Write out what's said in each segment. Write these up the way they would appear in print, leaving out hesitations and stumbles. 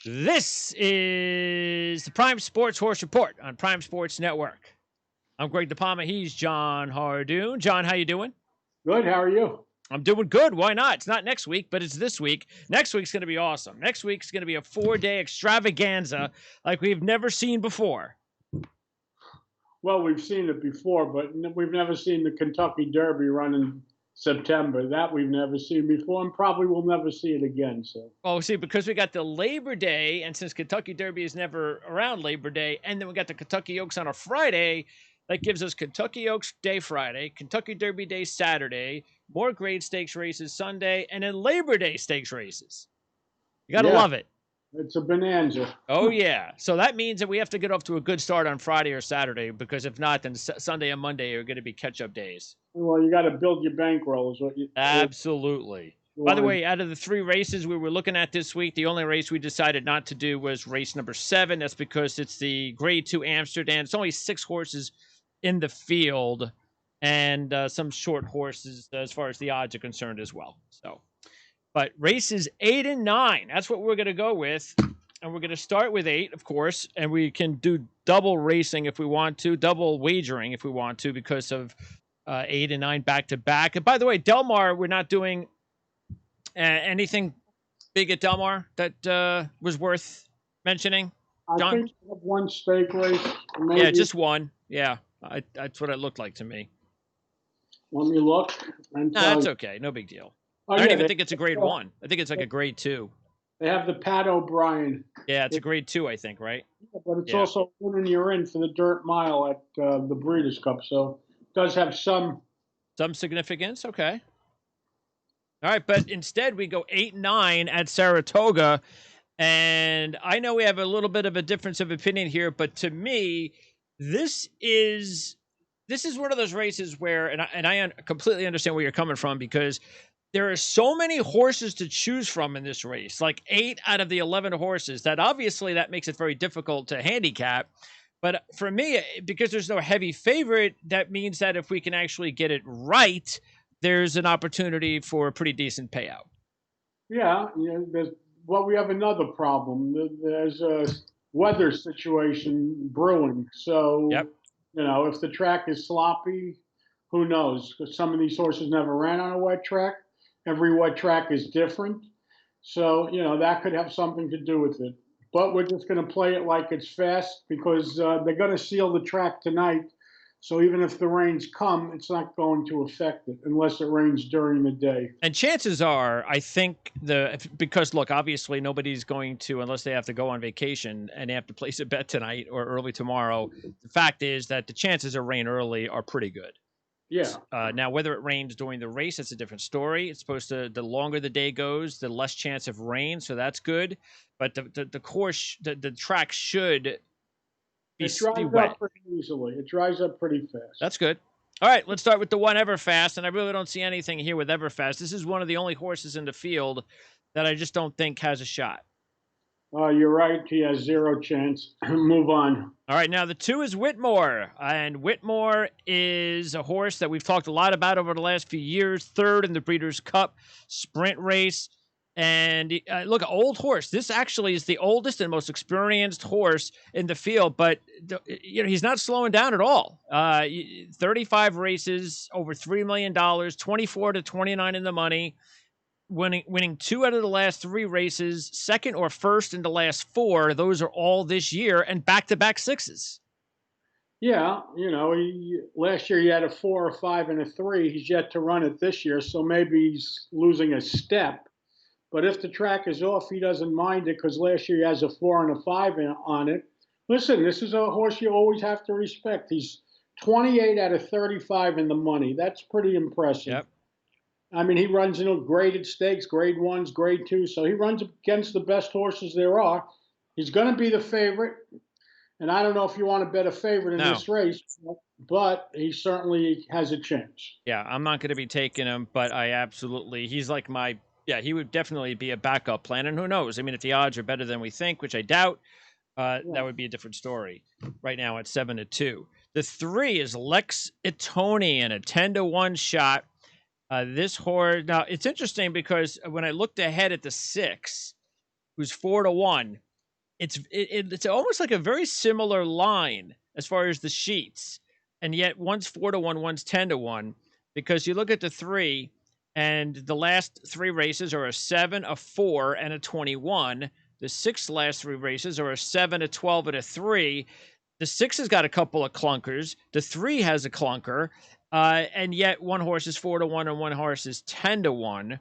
This is the Prime Sports Horse Report on Prime Sports Network. I'm Greg DePalma. He's John Hardoon. John, how you doing? Good. How are you? I'm doing good. Why not? It's not next week, but it's this week. Next week's going to be awesome. Next week's going to be a 4-day extravaganza like we've never seen before. Well, we've seen it before, but we've never seen the Kentucky Derby run in September. That we've never seen before, and probably will never see it again. So, Oh, see, because we got the Labor Day, and since Kentucky Derby is never around Labor Day, and then we got the Kentucky Oaks on a Friday, that gives us Kentucky Oaks Day Friday, Kentucky Derby Day Saturday, more grade stakes races Sunday, and then Labor Day stakes races. You got to love it. It's a bonanza. Oh, yeah. So that means that we have to get off to a good start on Friday or Saturday, because if not, then Sunday and Monday are going to be catch-up days. Well, you got to build your bankroll. Is what you Absolutely. By the way, out of the 3 races we were looking at this week, the only race we decided not to do was race number 7. That's because it's the Grade 2 Amsterdam. It's only 6 horses in the field, and some short horses as far as the odds are concerned as well. So, but races 8 and 9, that's what we're going to go with. And we're going to start with 8, of course, and we can do double racing if we want to, double wagering if we want to, because of 8 and 9 back-to-back. And by the way, Del Mar, we're not doing anything big at Del Mar that was worth mentioning? I think you have one stake race. Maybe. Yeah, just one. Yeah, that's what it looked like to me. Let me look. No, that's okay. No big deal. I don't even think it's a grade 1. I think it's like a grade 2. They have the Pat O'Brien. Yeah, it's a grade 2, I think, right? Yeah, but it's also winning you're in for the dirt mile at the Breeders' Cup, so it does have some significance. Okay. All right, but instead we go 8-9 at Saratoga, and I know we have a little bit of a difference of opinion here, but to me, this is one of those races where, and I completely understand where you're coming from, because there are so many horses to choose from in this race, like 8 out of the 11 horses, that obviously that makes it very difficult to handicap. But for me, because there's no heavy favorite, that means that if we can actually get it right, there's an opportunity for a pretty decent payout. Yeah, we have another problem. There's a weather situation brewing. So, if the track is sloppy, who knows? Because some of these horses never ran on a wet track. Every wet track is different. So, that could have something to do with it. But we're just going to play it like it's fast, because they're going to seal the track tonight. So even if the rains come, it's not going to affect it unless it rains during the day. And chances are, I think because look, obviously nobody's going to, unless they have to go on vacation and they have to place a bet tonight or early tomorrow. The fact is that the chances of rain early are pretty good. Yeah. Now, whether it rains during the race, that's a different story. It's supposed to, the longer the day goes, the less chance of rain. So that's good. But the course, the track should be wet. Up pretty easily. It dries up pretty fast. That's good. All right, let's start with the one Everfast, and I really don't see anything here with Everfast. This is one of the only horses in the field that I just don't think has a shot. You're right. He has 0 chance. Move on. All right, now the 2 is Whitmore, and Whitmore is a horse that we've talked a lot about over the last few years, 3rd in the Breeders' Cup sprint race. And look, old horse. This actually is the oldest and most experienced horse in the field, but he's not slowing down at all. 35 races, over $3 million, 24 to 29 in the money, winning 2 out of the last 3 races, 2nd or 1st in the last 4. Those are all this year, and back-to-back 6s. Yeah, last year he had a 4, a 5, and a 3. He's yet to run it this year, so maybe he's losing a step. But if the track is off, he doesn't mind it, because last year he has a 4 and a 5 on it. Listen, this is a horse you always have to respect. He's 28 out of 35 in the money. That's pretty impressive. Yep. I mean, he runs in graded stakes, grade 1s, grade 2s. So he runs against the best horses there are. He's going to be the favorite. And I don't know if you want to bet a favorite in this race, but he certainly has a chance. Yeah, I'm not going to be taking him, but he's like he would definitely be a backup plan. And who knows? I mean, if the odds are better than we think, which I doubt, that would be a different story. Right now at 7-2. The 3 is Lex Etonian, a 10-1 shot. This horse, now it's interesting because when I looked ahead at the 6, who's 4-1, it's almost like a very similar line as far as the sheets, and yet one's 4-1, one's 10-1, because you look at the three, and the last three races are a 7, a 4, and a 21. The six last three races are a 7, a 12, and a 3. The 6 has got a couple of clunkers. The 3 has a clunker, and yet one horse is 4-1 and one horse is 10-1.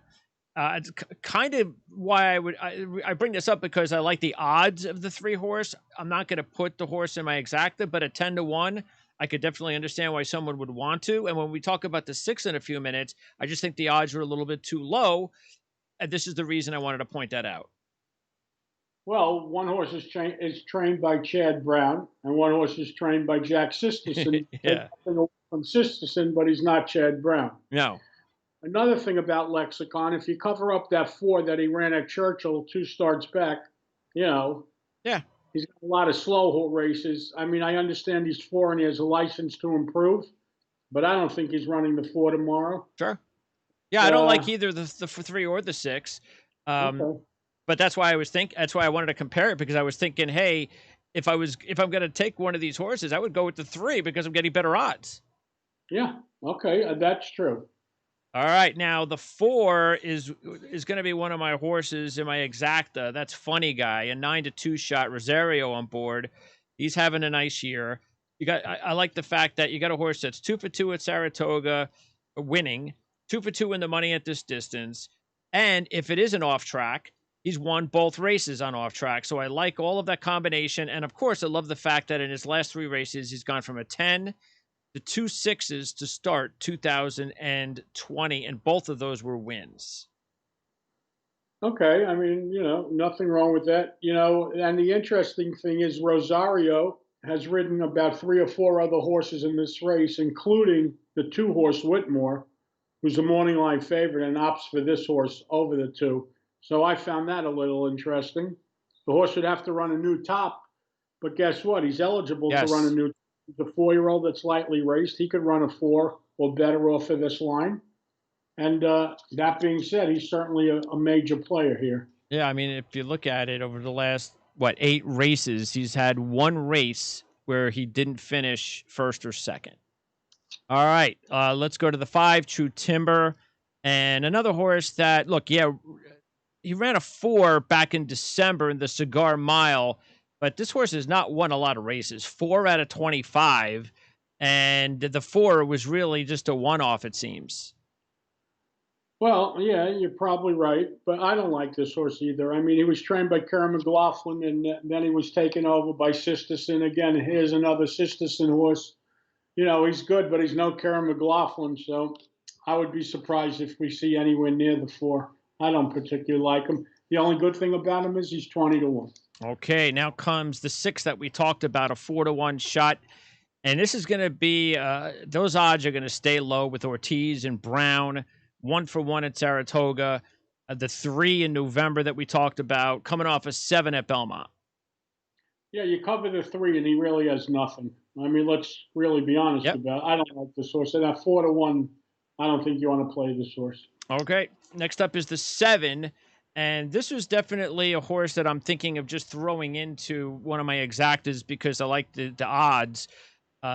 It's kind of why I bring this up, because I like the odds of the 3 horse. I'm not going to put the horse in my exacta, but at 10-1, I could definitely understand why someone would want to. And when we talk about the 6 in a few minutes, I just think the odds are a little bit too low. And this is the reason I wanted to point that out. Well, one horse is trained by Chad Brown, and one horse is trained by Jack Sisterson. Yeah. From Sisterson, but he's not Chad Brown. No. Another thing about Lexicon, if you cover up that 4 that he ran at Churchill 2 starts back, Yeah. He's got a lot of slow races. I mean, I understand he's 4 and he has a license to improve, but I don't think he's running the 4 tomorrow. Sure. Yeah, I don't like either the 3 or the 6. Okay. But that's why I wanted to compare it, because I was thinking, hey, if I'm going to take one of these horses, I would go with the 3 because I'm getting better odds. Yeah. Okay. That's true. All right. Now the 4 is going to be one of my horses in my exacta. That's Funny Guy, a 9-2 shot, Rosario on board. He's having a nice year. I like the fact that you got a horse that's 2 for 2 at Saratoga, winning, 2 for 2 in the money at this distance. And if it is an off track, he's won both races on off track. So I like all of that combination. And of course, I love the fact that in his last 3 races, he's gone from a 10 to 2 6s to start 2020. And both of those were wins. Okay. I mean, nothing wrong with that. And the interesting thing is Rosario has ridden about 3 or 4 other horses in this race, including the 2 horse Whitmore, who's a morning line favorite and opts for this horse over the 2. So I found that a little interesting. The horse would have to run a new top, but guess what? He's eligible to run a new. He's a 4-year-old that's lightly raced. He could run a 4 or better off of this line. And that being said, he's certainly a major player here. Yeah, I mean, if you look at it over the last 8 races, he's had 1 race where he didn't finish first or second. All right, let's go to the 5, True Timber, and another horse that, look, he ran a 4 back in December in the Cigar Mile, but this horse has not won a lot of races. 4 out of 25, and the 4 was really just a one-off, it seems. Well, yeah, you're probably right, but I don't like this horse either. I mean, he was trained by Karen McLaughlin, and then he was taken over by Sisterson. Again, here's another Sisterson horse. He's good, but he's no Karen McLaughlin, so I would be surprised if we see anywhere near the 4. I don't particularly like him. The only good thing about him is he's 20-1. Okay, now comes the 6 that we talked about, a 4-1 shot. And this is going to be, those odds are going to stay low with Ortiz and Brown, 1 for 1 at Saratoga, the 3 in November that we talked about, coming off a 7 at Belmont. Yeah, you cover the 3, and he really has nothing. I mean, let's really be honest about it. I don't like this horse. And at 4-1, I don't think you want to play this horse. Okay, next up is the 7. And this was definitely a horse that I'm thinking of just throwing into one of my exactas because I like the odds.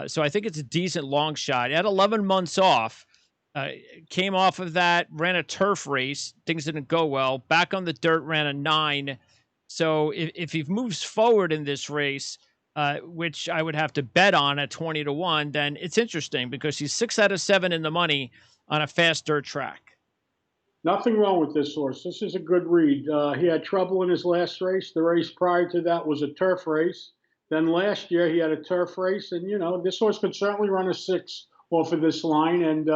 So I think it's a decent long shot. At 11 months off, came off of that, ran a turf race. Things didn't go well. Back on the dirt, ran a 9. So if he moves forward in this race, which I would have to bet on at 20-1, then it's interesting because he's 6 out of 7 in the money on a fast dirt track. Nothing wrong with this horse. This is a good read. He had trouble in his last race. The race prior to that was a turf race. Then last year he had a turf race. And, this horse could certainly run a 6 off of this line. And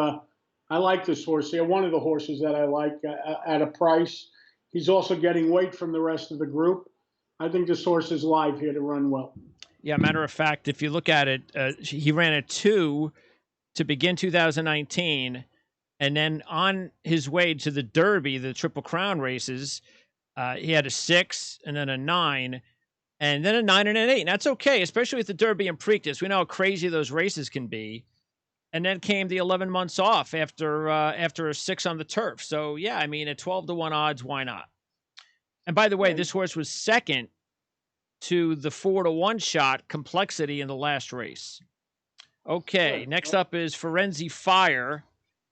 I like this horse here. One of the horses that I like at a price. He's also getting weight from the rest of the group. I think this horse is live here to run well. Yeah, matter of fact, if you look at it, he ran a 2 to begin 2019. And then on his way to the Derby, the Triple Crown races, he had a 6 and then a 9 and then a 9 and an 8. And that's okay, especially with the Derby and Preakness. We know how crazy those races can be. And then came the 11 months off after a 6 on the turf. So, yeah, I mean, at 12-1 odds, why not? And by the way, this horse was second to the 4-to-1 shot complexity in the last race. Okay, Good. next up is Firenze Fire,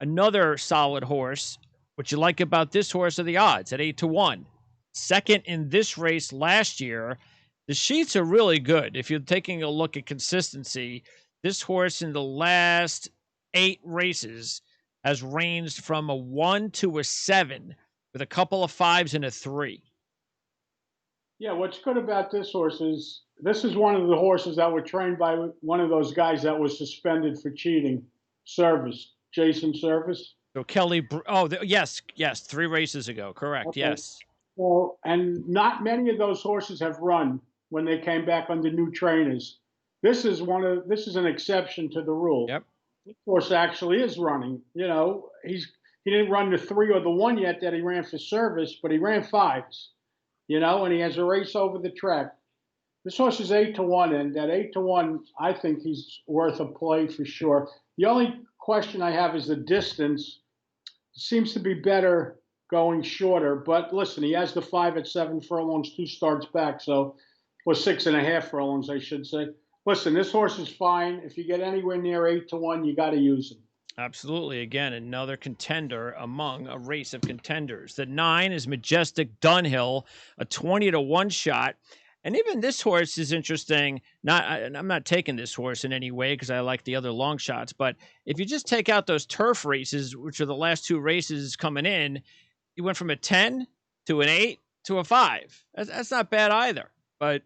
another solid horse. What you like about this horse are the odds at 8-1. Second in this race last year. The sheets are really good. If you're taking a look at consistency, this horse in the last 8 races has ranged from a 1 to a 7 with a couple of 5s and a 3. Yeah, what's good about this horse is this is one of the horses that were trained by one of those guys that was suspended for cheating. Service, Jason Service. So Kelly, yes, 3 races ago, correct, Okay. yes. Well, and not many of those horses have run when they came back under new trainers. This is an exception to the rule. Yep. This horse actually is running. You know, he didn't run the 3 or the 1 yet that he ran for Service, but he ran 5s. You know, and he has a race over the track. This horse is 8-1, and at 8-1, I think he's worth a play for sure. The only question I have is the distance. Seems to be better going shorter, but listen, he has the 5 at 7 furlongs, 2 starts back, so or 6.5 furlongs, I should say. Listen, this horse is fine. If you get anywhere near 8-1, you got to use him. Absolutely. Again, another contender among a race of contenders. The 9 is Majestic Dunhill, a 20-1 shot. And even this horse is interesting. I'm not taking this horse in any way because I like the other long shots. But if you just take out those turf races, which are the last 2 races coming in, you went from a 10 to an 8 to a 5. That's not bad either. But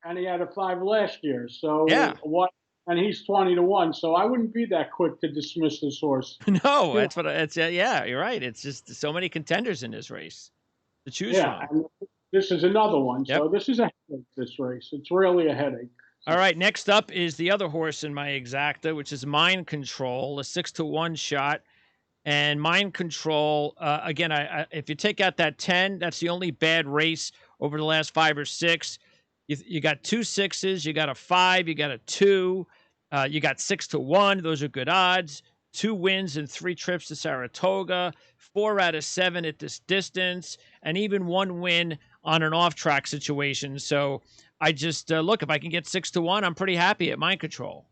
and he had a 5 last year. So yeah. What? And he's 20-1. So I wouldn't be that quick to dismiss this horse. No, that's what it's. Yeah, you're right. It's just so many contenders in this race to choose from. And this is another one. Yep. So this is a headache, this race. It's really a headache. All right, next up is the other horse in my exacta, which is Mind Control, a 6-1 shot. And Mind Control, again, if you take out that 10, that's the only bad race over the last 5 or 6. You got 2 6s, you got a 5, you got a 2, you got 6-1. Those are good odds. 2 wins and 3 trips to Saratoga, 4 out of 7 at this distance, and even 1 win on an off-track situation. So I just look, if I can get 6-1, I'm pretty happy at Mind Control.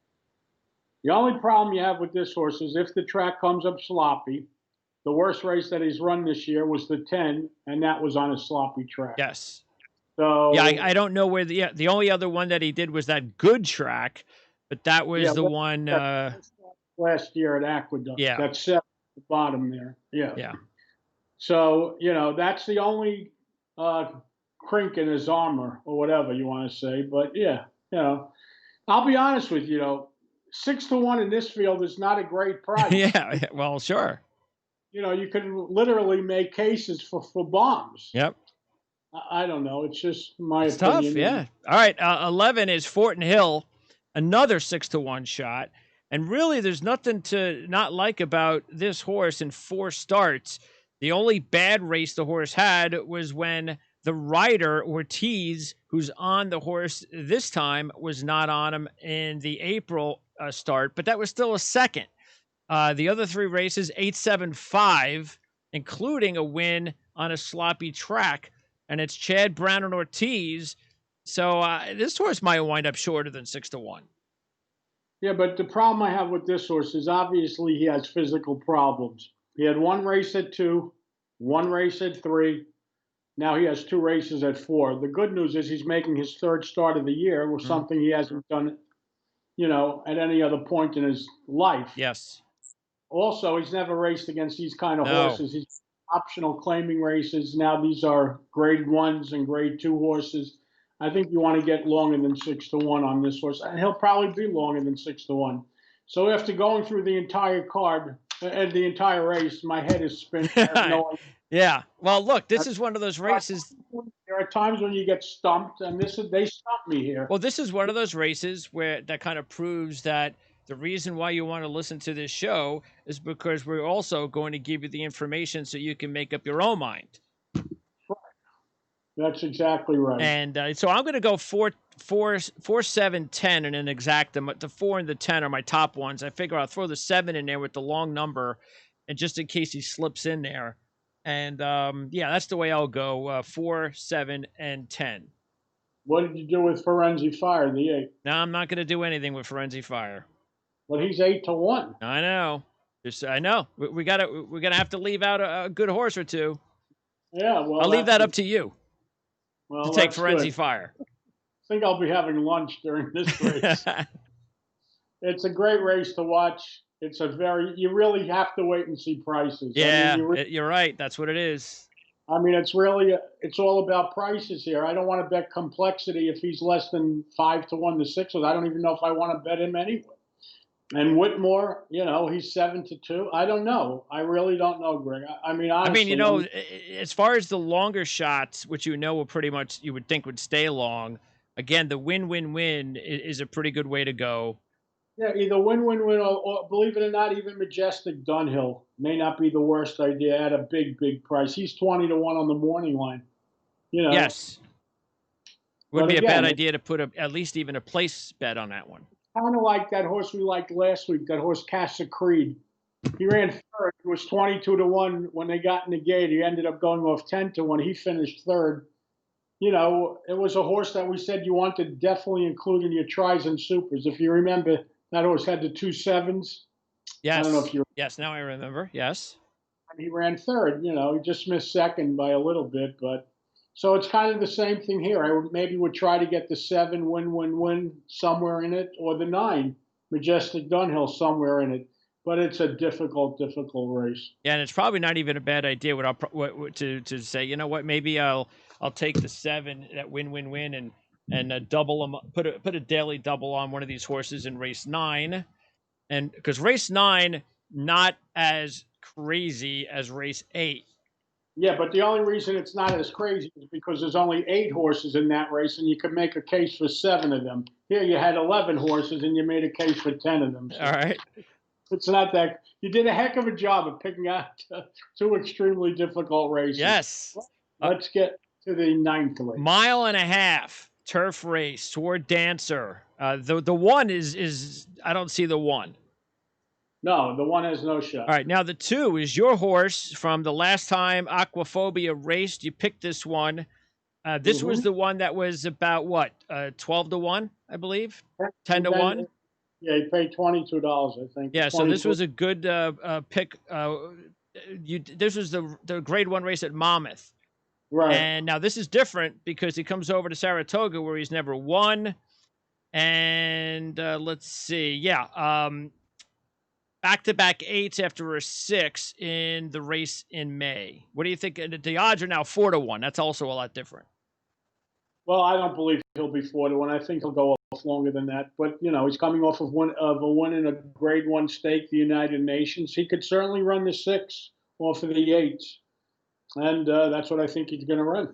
The only problem you have with this horse is if the track comes up sloppy. The worst race that he's run this year was the 10, and that was on a sloppy track. Yes. So yeah, I don't know where the only other one that he did was that good track, but that was the one last year at Aqueduct. Yeah, that's set at the bottom there. Yeah. So that's the only crink in his armor or whatever you want to say. But I'll be honest with you. 6-1 in this field is not a great price. Yeah, well, sure. You can literally make cases for bombs. Yep. I don't know. It's just my it's opinion. Tough, yeah. All right, 11 is Fortin Hill, another 6-1 shot. And really, there's nothing to not like about this horse in 4 starts. The only bad race the horse had was when the rider, Ortiz, who's on the horse this time, was not on him in the April start, but that was still a second. The other 3 races, 8-7-5, including a win on a sloppy track. And it's Chad Brown and Ortiz. So this horse might wind up shorter than 6-1. Yeah, but the problem I have with this horse is obviously he has physical problems. He had 1 race at 2, 1 race at 3. Now he has 2 races at 4. The good news is he's making his 3rd start of the year, with something he hasn't done, at any other point in his life. Yes. Also, he's never raced against these kind of horses. He's optional claiming races. Now these are grade 1s and grade 2 horses. I think you want to get longer than 6-1 on this horse, and he'll probably be longer than 6-1. So after going through the entire card and the entire race, my head is spinning. Yeah. Well, look, this is one of those races. There are times when you get stumped, and they stumped me here. Well, this is one of those races where that kind of proves that the reason why you want to listen to this show is because we're also going to give you the information so you can make up your own mind. That's exactly right. And so I'm going to go 4, 7, 10 in an exacta. The 4 and the 10 are my top ones. I figure I'll throw the 7 in there with the long number, and just in case he slips in there. And that's the way I'll go. 4, 7, and 10. What did you do with Forenzi Fire, the 8? No, I'm not going to do anything with Forenzi Fire. Well, he's 8-1. I know. I know. We're gonna have to leave out a good horse or two. Yeah, well, I'll leave that up to you to take that's Forenzi good. Fire. I think I'll be having lunch during this race. It's a great race to watch. You really have to wait and see prices. Yeah, I mean, you're right. That's what it is. I mean, it's all about prices here. I don't want to bet complexity if he's less than 5-1 to 6. I don't even know if I want to bet him anyway. And Whitmore, he's 7-2. I don't know. I really don't know, Greg. I mean, honestly. As far as the longer shots, which will pretty much you would think would stay long. Again, the win-win-win is a pretty good way to go. Yeah, either win-win-win or, believe it or not, even Majestic Dunhill may not be the worst idea at a big, big price. He's 20-1 on the morning line. Yes. Would be a bad idea to put at least even a place bet on that one. Kind of like that horse we liked last week, that horse Casa Creed. He ran third. He was 22-1 when they got in the gate. He ended up going off 10-1. He finished third. It was a horse that we said you want to definitely include in your tries and supers. If you remember, that horse had the 2 7s. Yes. I don't know if you. Yes, now I remember. Yes. And he ran third. He just missed second by a little bit, but so it's kind of the same thing here. I would try to get the 7 win somewhere in it, or the 9 Majestic Dunhill somewhere in it. But it's a difficult race. Yeah, and it's probably not even a bad idea. To say, you know what? Maybe I'll take the 7 that win and double them. Put a daily double on one of these horses in race 9, and because race 9 not as crazy as race 8. Yeah, but the only reason it's not as crazy is because there's only 8 horses in that race, and you could make a case for 7 of them. Here you had 11 horses, and you made a case for 10 of them. So all right. It's not that you did a heck of a job of picking out 2 extremely difficult races. Yes. Let's get to the 9th race. 1.5 turf race, Sword Dancer. The 1 is I don't see the 1. No, the 1 has no shot. All right, now the 2 is your horse from the last time Aquaphobia raced. You picked this one. This was the one that was about what, 12-1, I believe, 10-1. Yeah, he paid $22, I think. Yeah, so this was a good pick. This was the Grade 1 race at Monmouth. Right. And now this is different because he comes over to Saratoga where he's never won. And let's see. Yeah, back-to-back 8s after a 6 in the race in May. What do you think? The odds are now 4-1. That's also a lot different. Well, I don't believe he'll be 4-1. I think he'll go off longer than that. But he's coming off of a win in a Grade 1 stake, the United Nations. He could certainly run the 6 off of the 8s, and that's what I think he's going to run.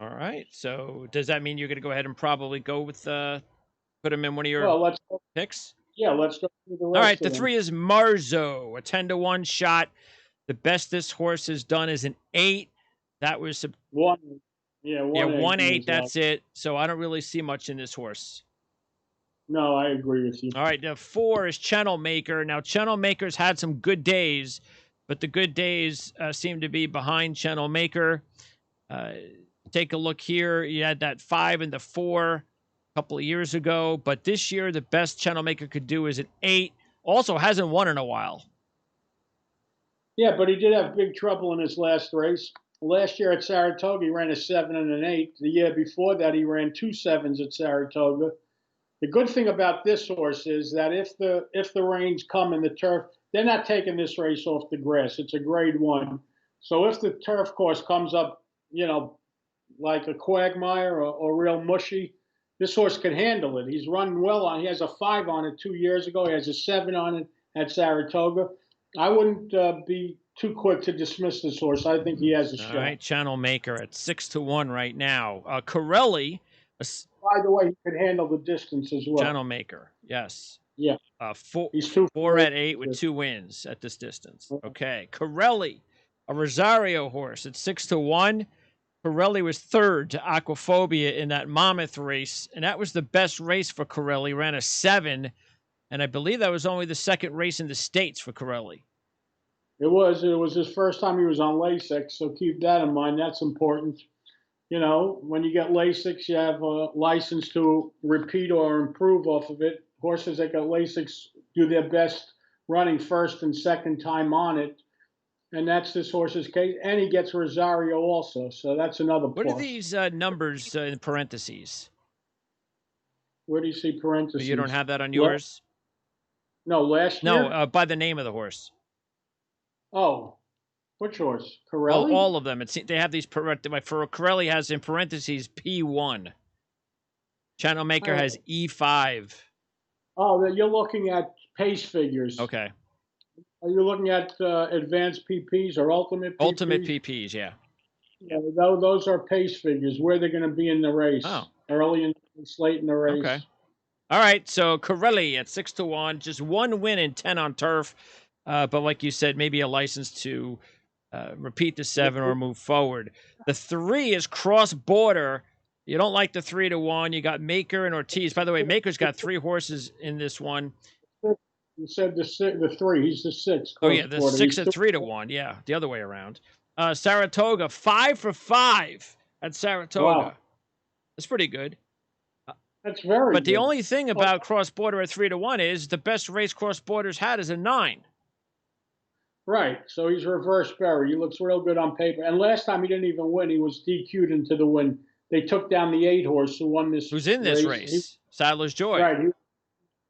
All right. So does that mean you're going to go ahead and probably go with put him in one of your picks? Yeah, let's go through the rest. All right. The 3 is Marzo, a 10-1 shot. The best this horse has done is an 8. That was 1. Yeah, 1-8. That's it. So I don't really see much in this horse. No, I agree with you. All right, the 4 is Channel Maker. Now, Channel Maker's had some good days, but the good days seem to be behind Channel Maker. Take a look here. You had that 5 and the 4 a couple of years ago, but this year the best Channel Maker could do is an 8. Also hasn't won in a while. Yeah, but he did have big trouble in his last race. Last year at Saratoga, he ran a 7 and an 8. The year before that, he ran 2 7s at Saratoga. The good thing about this horse is that if the rains come in the turf, they're not taking this race off the grass. It's a Grade 1. So if the turf course comes up, like a quagmire or real mushy, this horse can handle it. He's running well on. He has a 5 on it 2 years ago. He has a 7 on it at Saratoga. I wouldn't be too quick to dismiss this horse. I think he has a shot. All right, Channel Maker at 6-1 right now. Corelli. By the way, he could handle the distance as well. Channel Maker, yes. Yeah. He's 4 at 8 with 2 wins at this distance. Okay. Corelli, a Rosario horse at 6-1. Corelli was 3rd to Aquaphobia in that Monmouth race, and that was the best race for Corelli. Ran a 7, and I believe that was only the 2nd race in the States for Corelli. It was his first time he was on LASIK, so keep that in mind. That's important. You know, when you get Lasix, you have a license to repeat or improve off of it. Horses that got Lasix do their best running first and second time on it, and that's this horse's case. And he gets Rosario also, so that's another What are plus. these numbers in parentheses? Where do you see Oh, you don't parentheses? have that on yours? No, last No, year. by the name of the horse. Oh, which horse? Oh, Corelli? all of them. They have these for Corelli has in parentheses P1. Channel Maker has E5. Oh, you're looking at pace figures. Okay. Are you looking at advanced PPs or ultimate PPs? Ultimate PPs, yeah. Yeah, those are pace figures. Where they're going to be in the race. Oh. Early and late in the race. Okay. All right, so Corelli at 6-1, just one win in 10 on turf. But like you said, maybe a license to repeat the 7 or move forward. The 3 is Cross Border. You don't like the 3-1. You got Maker and Ortiz. By the way, Maker's got 3 horses in this one. You said the 3. He's the 6. Oh yeah, the 6 at 3-1. Yeah, the other way around. Saratoga 5 for 5 at Saratoga. Wow. That's pretty good. That's very But good. the only thing about Cross Border at 3-1 is the best race Cross Border's had is a 9. Right. So he's reverse Berry. He looks real good on paper. And last time he didn't even win. He was DQ'd into the win. They took down the 8 horse who won this. Who's in this race? Sadler's Joy. Right.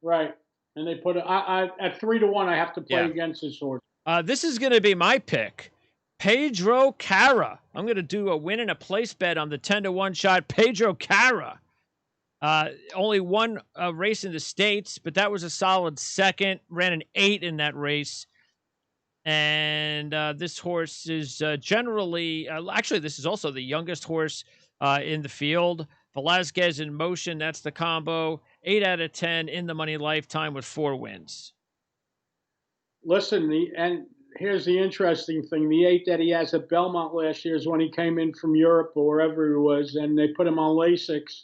Right. And they put at 3-1. I have to play against this horse. This is going to be my pick. Pedro Cara. I'm going to do a win and a place bet on the 10-1 shot. Pedro Cara. Only one race in the States, but that was a solid second. Ran an 8 in that race. And this horse is generally, actually, this is also the youngest horse in the field. Velasquez in motion, that's the combo. 8 out of 10 in the money lifetime with 4 wins. Listen, and here's the interesting thing. The 8 that he has at Belmont last year is when he came in from Europe or wherever he was, and they put him on Lasix.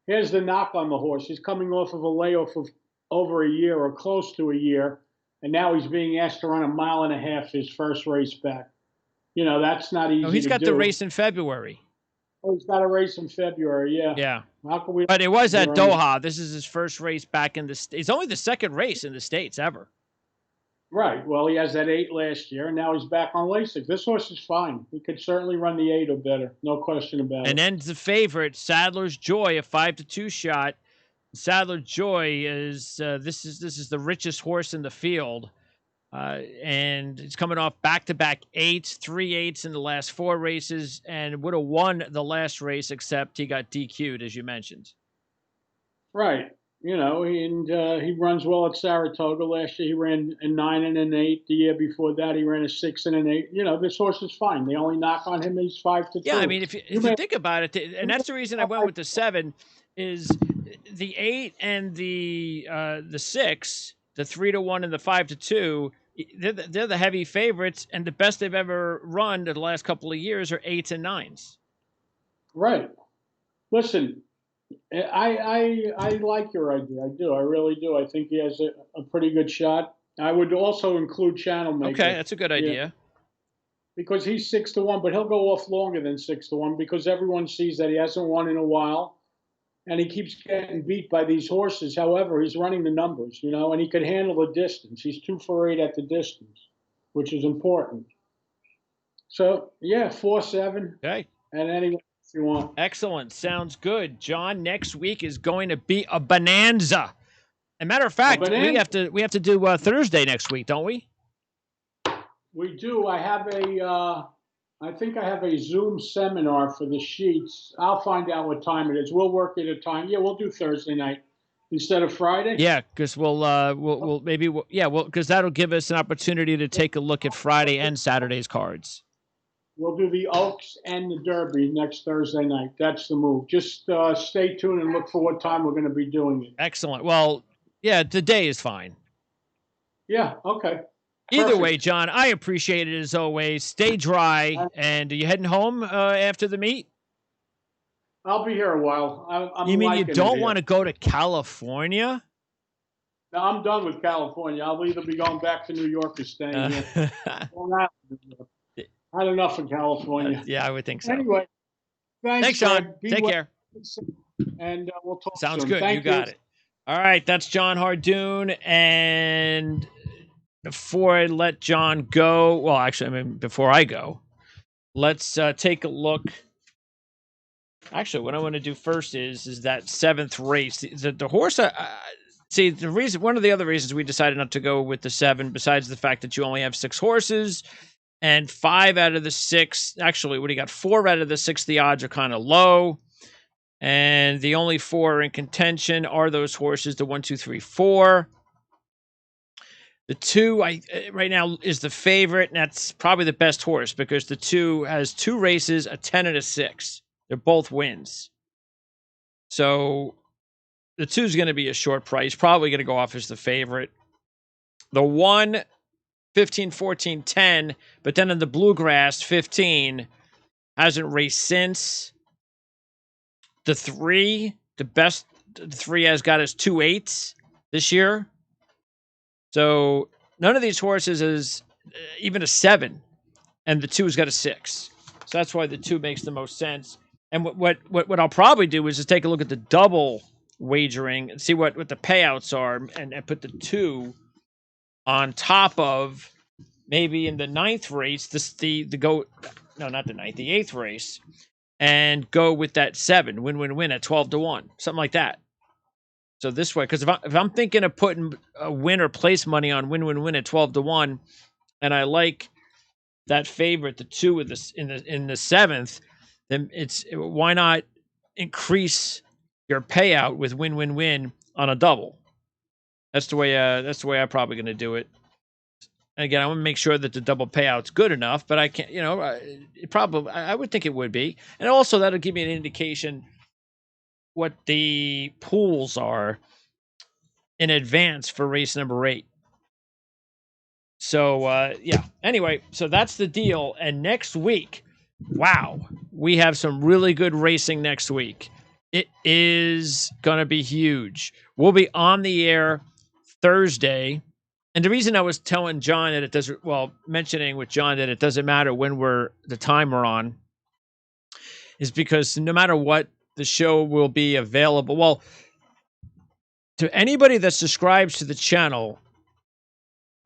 Here's the knock on the horse. He's coming off of a layoff of over a year or close to a year, and now he's being asked to run 1.5 miles his first race back. You know, that's not easy to do. He's got the race in February. Oh, he's got a race in February, yeah. Yeah. How can we? But it was at Doha. This is his first race back in the States. It's only the second race in the States ever. Right. Well, he has that 8 last year, and now he's back on Lasix. This horse is fine. He could certainly run the 8 or better. No question about it. And then the favorite, Sadler's Joy, a 5-2 shot. Sadler's Joy is this is the richest horse in the field. And it's coming off back-to-back 8s, 3 8s in the last 4 races, and would have won the last race, except he got DQ'd, as you mentioned. Right. You know, he runs well at Saratoga. Last year he ran a 9 and an 8. The year before that he ran a 6 and an 8. You know, this horse is fine. The only knock on him is 5-2. Yeah, I mean, if you think about it, and that's the reason I went with the 7, is the 8 and the 6, the 3-1 and the 5-2. They're the heavy favorites, and the best they've ever run in the last couple of years are 8s and 9s. Right. Listen, I like your idea. I do. I really do. I think he has a pretty good shot. I would also include Channel Maker. Okay, that's a good idea. Because he's 6-1, but he'll go off longer than 6-1 because everyone sees that he hasn't won in a while. And he keeps getting beat by these horses. However, he's running the numbers, you know, and he could handle the distance. He's 2 for 8 at the distance, which is important. So, yeah, 4-7. Okay. And anyone else you want. Excellent. Sounds good. John, next week is going to be a bonanza. As a matter of fact, we have to do Thursday next week, don't we? We do. I think I have a Zoom seminar for the sheets. I'll find out what time it is. We'll work at a time. Yeah, we'll do Thursday night instead of Friday. Yeah, because because that'll give us an opportunity to take a look at Friday and Saturday's cards. We'll do the Oaks and the Derby next Thursday night. That's the move. Just stay tuned and look for what time we're going to be doing it. Excellent. Well, yeah, the day is fine. Yeah, okay. Either way, John, I appreciate it as always. Stay dry. And are you heading home after the meet? I'll be here a while. You mean you don't want to go to California? No, I'm done with California. I'll either be going back to New York or staying here. I had enough of California. Yeah, I would think so. Anyway, Thanks, Fred. John. Be Take well, care. and we'll talk Sounds soon. good. You Thank you. got it. All right, that's John Hardoon. And before I let John go, well, actually, before I go, let's take a look. Actually, what I want to do first is that 7th race. The horse. See, one of the other reasons we decided not to go with the 7, besides the fact that you only have 6 horses, and 5 out of the 6. Actually, what do you got? 4 out of the 6. The odds are kind of low. And the only 4 in contention are those horses, the 1, 2, 3, 4. The 2 right now is the favorite, and that's probably the best horse because the 2 has 2 races, a 10 and a 6. They're both wins. So the 2 is going to be a short price, probably going to go off as the favorite. The 1, 15, 14, 10, but then in the Bluegrass, 15 hasn't raced since. The 3, the best the 3 has got is 2 8s this year. So none of these horses is even a 7, and the 2 has got a 6. So that's why the 2 makes the most sense. And what I'll probably do is just take a look at the double wagering and see what the payouts are, and put the 2 on top of maybe in the 9th race, the 8th race, and go with that 7 win at 12-1, something like that. So this way, because if I'm thinking of putting a win or place money on win at 12-1, and I like that favorite, the 2 with this in the 7th, then why not increase your payout with win on a double? That's the way I'm probably going to do it. And again, I want to make sure that the double payout's good enough, but I can't, I would think it would be. And also that'll give me an indication what the pools are in advance for race number 8. So, yeah. Anyway, so that's the deal. And next week, wow, we have some really good racing next week. It is going to be huge. We'll be on the air Thursday. And the reason I was telling John that mentioning with John that it doesn't matter when the time we're on, is because no matter what, the show will be available. Well, to anybody that subscribes to the channel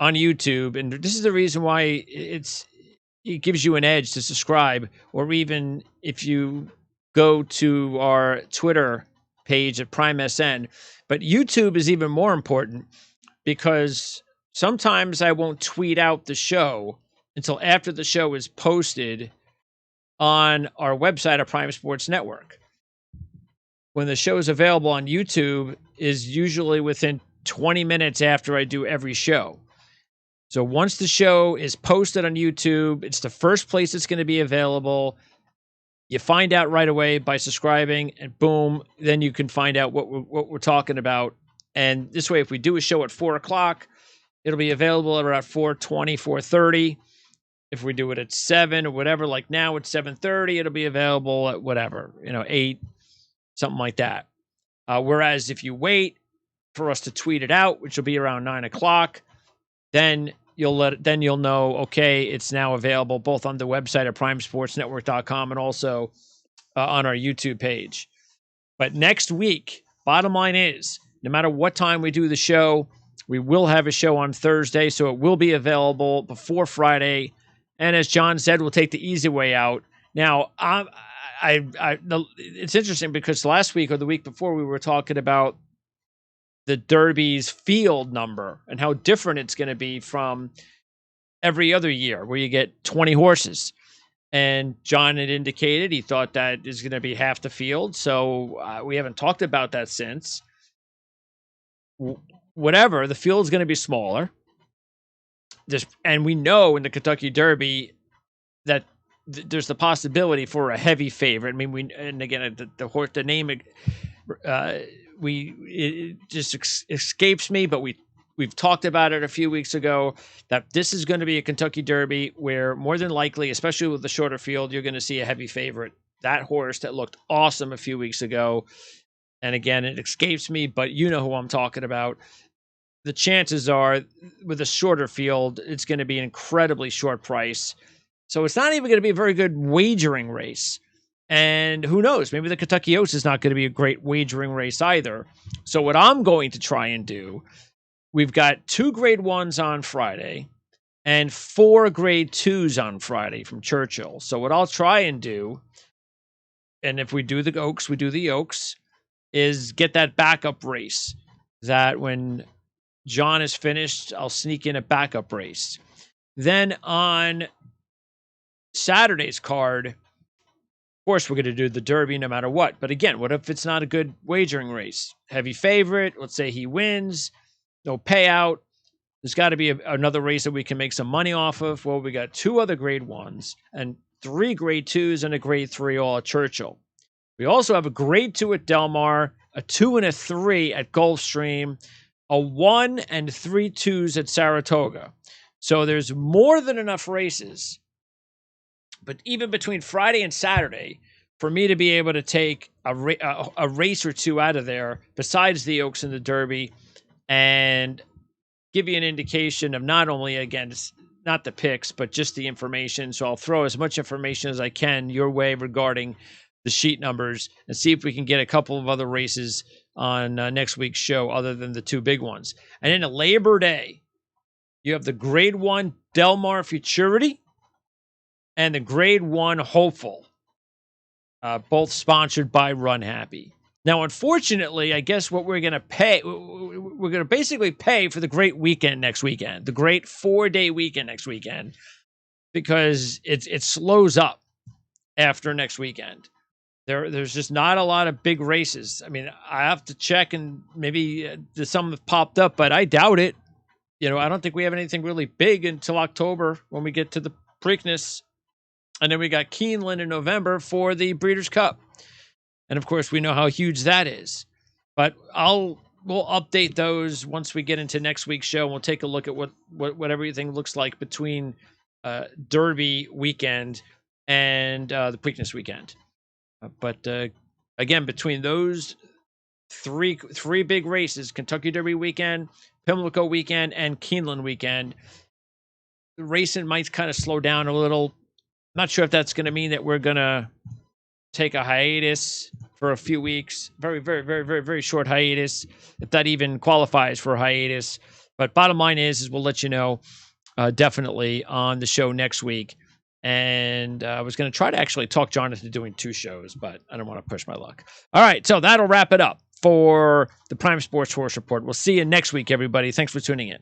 on YouTube, and this is the reason why it gives you an edge to subscribe, or even if you go to our Twitter page at Prime SN. But YouTube is even more important because sometimes I won't tweet out the show until after the show is posted on our website at Prime Sports Network. When the show is available on YouTube is usually within 20 minutes after I do every show. So once the show is posted on YouTube, it's the first place it's going to be available. You find out right away by subscribing, and boom, then you can find out what we're talking about. And this way, if we do a show at 4 o'clock, it'll be available at around 4:20, 4:30. If we do it at 7 or whatever, like now it's 7:30, it'll be available at whatever, 8, something like that. Whereas if you wait for us to tweet it out, which will be around 9 o'clock, then you'll know, okay, it's now available both on the website at primesportsnetwork.com and also on our YouTube page. But next week, bottom line is, no matter what time we do the show, we will have a show on Thursday, so it will be available before Friday. And as John said, we'll take the easy way out. Now, it's interesting because last week or the week before we were talking about the Derby's field number and how different it's going to be from every other year where you get 20 horses. And John had indicated he thought that is going to be half the field. So we haven't talked about that since. Whatever, the field is going to be smaller. And we know in the Kentucky Derby that there's the possibility for a heavy favorite. I mean, the horse, the name, it just escapes me, but we've talked about it a few weeks ago that this is going to be a Kentucky Derby where more than likely, especially with the shorter field, you're going to see a heavy favorite. That horse that looked awesome a few weeks ago, and again, it escapes me, but you know who I'm talking about. The chances are with a shorter field, it's going to be an incredibly short price. So it's not even going to be a very good wagering race. And who knows? Maybe the Kentucky Oaks is not going to be a great wagering race either. So what I'm going to try and do, we've got 2 grade 1s on Friday and 4 grade 2s on Friday from Churchill. So what I'll try and do, and if we do the Oaks, we do the Oaks, is get that backup race that when John is finished, I'll sneak in a backup race. Then on Saturday's card, of course, we're going to do the Derby no matter what. But again, what if it's not a good wagering race? Heavy favorite. Let's say he wins. No payout. There's got to be another race that we can make some money off of. Well, we got 2 other grade 1s and 3 grade 2s and a grade 3 all at Churchill. We also have a grade 2 at Del Mar, a 2 and a 3 at Gulfstream, a 1 and 3 2s at Saratoga. So there's more than enough races. But even between Friday and Saturday, for me to be able to take a race or 2 out of there, besides the Oaks and the Derby, and give you an indication of not only, again, not the picks, but just the information. So I'll throw as much information as I can your way regarding the sheet numbers and see if we can get a couple of other races on next week's show other than the 2 big ones. And then at Labor Day, you have the grade 1 Del Mar Futurity and the grade 1 Hopeful, both sponsored by Run Happy. Now, unfortunately, I guess what we're going to pay, we're going to basically pay for the great weekend next weekend, the great 4-day weekend next weekend, because it slows up after next weekend. There's just not a lot of big races. I mean, I have to check, and maybe some have popped up, but I doubt it. I don't think we have anything really big until October when we get to the Preakness. And then we got Keeneland in November for the Breeders' Cup. And of course, we know how huge that is. But we'll update those once we get into next week's show. We'll take a look at what everything looks like between Derby weekend and the Preakness weekend. But again, between those three big races, Kentucky Derby weekend, Pimlico weekend, and Keeneland weekend, the racing might kind of slow down a little. Not sure if that's going to mean that we're going to take a hiatus for a few weeks. Very, very, very, very, very short hiatus, if that even qualifies for a hiatus. But bottom line is we'll let you know definitely on the show next week. And I was going to try to actually talk John into doing 2 shows, but I don't want to push my luck. All right, so that'll wrap it up for the Prime Sports Horse Report. We'll see you next week, everybody. Thanks for tuning in.